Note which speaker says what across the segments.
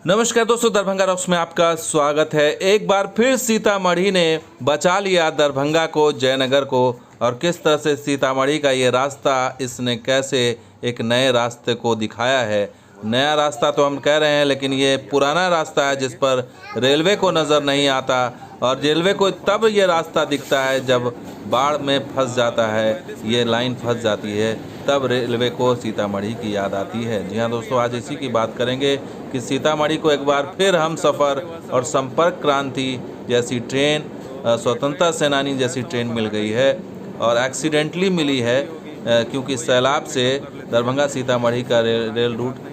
Speaker 1: नमस्कार दोस्तों, दरभंगा रॉक्स में आपका स्वागत है। एक बार फिर सीतामढ़ी ने बचा लिया दरभंगा को, जयनगर को। और किस तरह से सीतामढ़ी का ये रास्ता, इसने कैसे एक नए रास्ते को दिखाया है। नया रास्ता तो हम कह रहे हैं, लेकिन ये पुराना रास्ता है जिस पर रेलवे को नज़र नहीं आता। और रेलवे को तब ये रास्ता दिखता है जब बाढ़ में फंस जाता है, ये लाइन फंस जाती है, तब रेलवे को सीतामढ़ी की याद आती है। जी हाँ दोस्तों, आज इसी की बात करेंगे कि सीतामढ़ी को एक बार फिर हमसफ़र और संपर्क क्रांति जैसी ट्रेन, स्वतंत्रता सेनानी जैसी ट्रेन मिल गई है। और एक्सीडेंटली मिली है, क्योंकि सैलाब से दरभंगा सीतामढ़ी का रेल रूट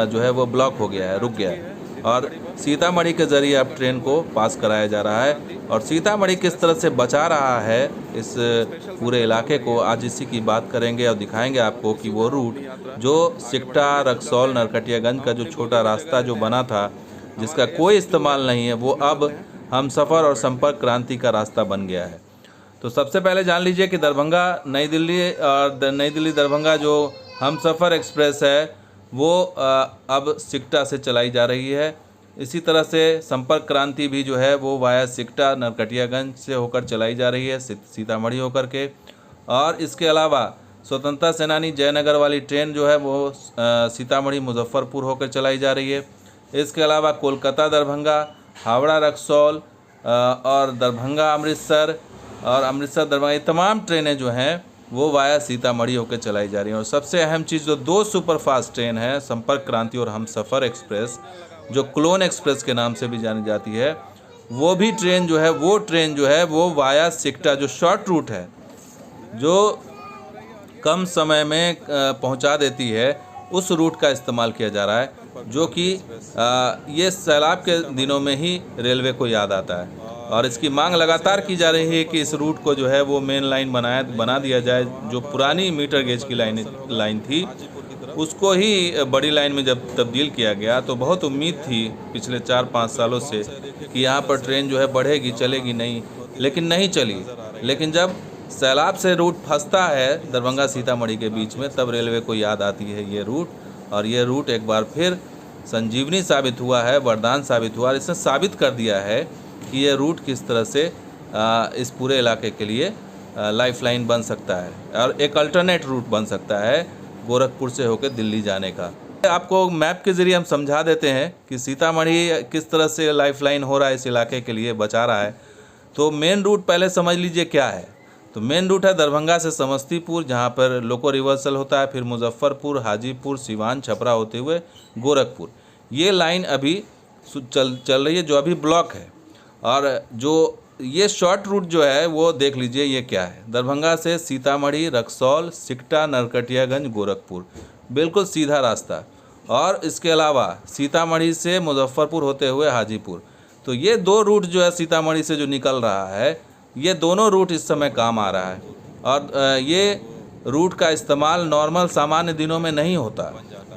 Speaker 1: जो है वो ब्लॉक हो गया है, रुक गया है। और सीतामढ़ी के ज़रिए अब ट्रेन को पास कराया जा रहा है। और सीतामढ़ी किस तरह से बचा रहा है इस पूरे इलाके को, आज इसी की बात करेंगे और दिखाएंगे आपको कि वो रूट जो सिकटा, रक्सौल, नरकटियागंज का जो छोटा रास्ता जो बना था, जिसका कोई इस्तेमाल नहीं है, वो अब हमसफ़र और संपर्क क्रांति का रास्ता बन गया है। तो सबसे पहले जान लीजिए कि दरभंगा नई दिल्ली और नई दिल्ली दरभंगा जो हमसफ़र एक्सप्रेस है वो अब सिकटा से चलाई जा रही है। इसी तरह से संपर्क क्रांति भी जो है वो वाया सिकटा, नरकटियागंज से होकर चलाई जा रही है, सीतामढ़ी होकर के। और इसके अलावा स्वतंत्रता सेनानी जयनगर वाली ट्रेन जो है वो सीतामढ़ी मुजफ्फरपुर होकर चलाई जा रही है। इसके अलावा कोलकाता दरभंगा, हावड़ा रक्सौल और दरभंगा अमृतसर और अमृतसर दरभंगा, ये तमाम ट्रेनें जो हैं वो वाया सीतामढ़ी होकर चलाई जा रही हैं। और सबसे अहम चीज़, जो दो सुपरफास्ट ट्रेन है, संपर्क क्रांति और हमसफ़र एक्सप्रेस, जो क्लोन एक्सप्रेस के नाम से भी जानी जाती है, वो भी ट्रेन जो है वो वाया सिकटा, जो शॉर्ट रूट है, जो कम समय में पहुंचा देती है, उस रूट का इस्तेमाल किया जा रहा है, जो कि ये सैलाब के दिनों में ही रेलवे को याद आता है। और इसकी मांग लगातार की जा रही है कि इस रूट को जो है वो मेन लाइन बना दिया जाए। जो पुरानी मीटर गेज की लाइन थी, उसको ही बड़ी लाइन में जब तब्दील किया गया, तो बहुत उम्मीद थी पिछले 4-5 सालों से कि यहाँ पर ट्रेन जो है बढ़ेगी, चलेगी, नहीं, लेकिन नहीं चली। लेकिन जब सैलाब से रूट फंसता है दरभंगा सीतामढ़ी के बीच में, तब रेलवे को याद आती है ये रूट। और ये रूट एक बार फिर संजीवनी साबित हुआ है, वरदान साबित हुआ। और इसने साबित कर दिया है कि ये रूट किस तरह से इस पूरे इलाके के लिए लाइफलाइन बन सकता है और एक अल्टरनेट रूट बन सकता है गोरखपुर से होकर दिल्ली जाने का। आपको मैप के ज़रिए हम समझा देते हैं कि सीतामढ़ी किस तरह से लाइफलाइन हो रहा है, इस इलाके के लिए बचा रहा है। तो मेन रूट पहले समझ लीजिए क्या है। तो मेन रूट है दरभंगा से समस्तीपुर, जहाँ पर लोको रिवर्सल होता है, फिर मुजफ्फरपुर, हाजीपुर, सिवान, छपरा होते हुए गोरखपुर। ये लाइन अभी चल रही है, जो अभी ब्लॉक है। और जो ये शॉर्ट रूट जो है वो देख लीजिए, ये क्या है। दरभंगा से सीतामढ़ी, रक्सौल, सिकटा, नरकटियागंज, गोरखपुर, बिल्कुल सीधा रास्ता। और इसके अलावा सीतामढ़ी से मुजफ्फरपुर होते हुए हाजीपुर। तो ये दो रूट जो है सीतामढ़ी से जो निकल रहा है, ये दोनों रूट इस समय काम आ रहा है। और ये रूट का इस्तेमाल नॉर्मल सामान्य दिनों में नहीं होता।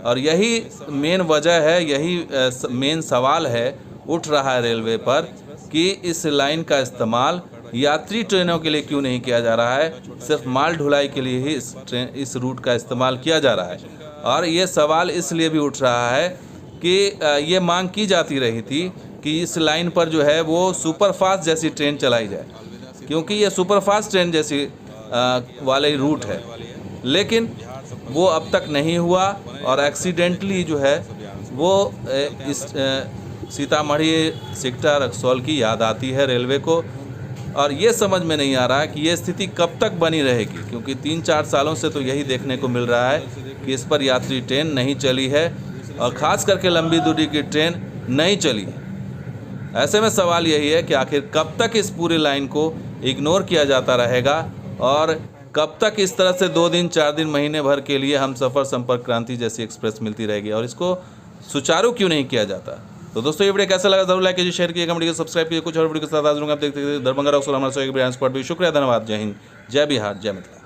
Speaker 1: और यही मेन वजह है, यही मेन सवाल है उठ रहा है रेलवे पर कि इस लाइन का इस्तेमाल यात्री ट्रेनों के लिए क्यों नहीं किया जा रहा है, सिर्फ माल ढुलाई के लिए ही इस रूट का इस्तेमाल किया जा रहा है। और ये सवाल इसलिए भी उठ रहा है कि ये मांग की जाती रही थी कि इस लाइन पर जो है वो सुपरफास्ट जैसी ट्रेन चलाई जाए, क्योंकि ये सुपरफास्ट ट्रेन जैसी वाले रूट है। लेकिन वो अब तक नहीं हुआ। और एक्सीडेंटली जो है वो इस सीतामढ़ी, सिकटा, रक्सौल की याद आती है रेलवे को। और ये समझ में नहीं आ रहा है कि ये स्थिति कब तक बनी रहेगी, क्योंकि 3-4 सालों से तो यही देखने को मिल रहा है कि इस पर यात्री ट्रेन नहीं चली है, और ख़ास करके लंबी दूरी की ट्रेन नहीं चली है। ऐसे में सवाल यही है कि आखिर कब तक इस पूरी लाइन को इग्नोर किया जाता रहेगा, और कब तक इस तरह से 2 दिन, 4 दिन, महीने भर के लिए हमसफ़र, संपर्क क्रांति जैसी एक्सप्रेस मिलती रहेगी, और इसको सुचारू क्यों नहीं किया जाता। तो दोस्तों, ये वीडियो कैसा लगा जरूर लाइक कीजिए, शेयर कीजिए, कमेंट कीजिए, सब्सक्राइब कीजिए। कुछ और वीडियो के साथ हाजिर होंगे। आप देखते हैं दरभंगा रॉक्स, हमारा सहयोगी ब्रांड स्पॉट भी। शुक्रिया, धन्यवाद। जय हिंद, जय बिहार, जय मिथिला।